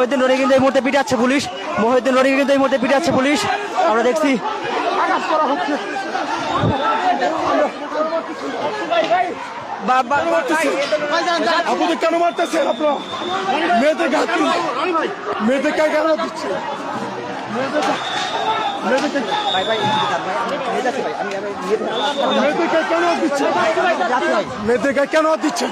মহিউদ্দিন রনি কিন্তু এই মুহূর্তে পিটাচ্ছে পুলিশ। মহিউদ্দিন রনিকে কিন্তু এই মুহূর্তে পিটাচ্ছে পুলিশ, আমরা দেখছি। আপনাদের কেন মারতেছেন? আপনার মেয়েদের মেয়েদের কেন দিচ্ছে? মেয়েদেরকে কেন দিচ্ছে? মেয়েদেরকে কেন দিচ্ছে?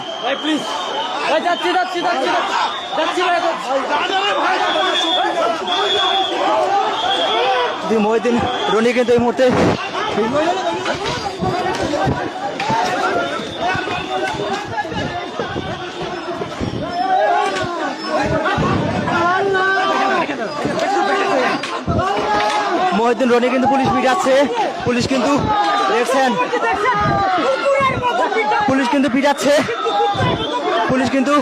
মহিউদ্দিন রনি কিন্তু এই মুহূর্তে মহিউদ্দিন রনি কিন্তু পুলিশ পিটাচ্ছে। পুলিশ কিন্তু দেখছেন, পুলিশ কিন্তু পিটাচ্ছে। পুলিশ কিন্তু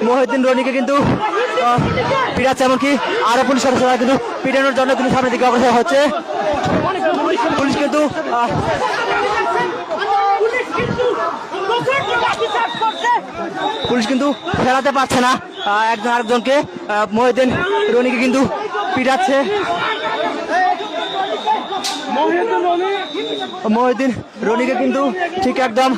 মহিউদ্দিন রনিকে কিন্তু পিটাচ্ছে, এমনকি আরো পুলিশ সদস্যরা কিন্তু পিটানোর জন্য কিন্তু সামনের দিকে অগ্রসর হচ্ছে। পুলিশ কিন্তু পুলিশ কিন্তু ফেরাতে পারছে না একজন আরেকজনকে। মহিউদ্দিন রনিকে কিন্তু পিটাচ্ছে। মহিউদ্দিন রনিকে কিন্তু ঠিক একদম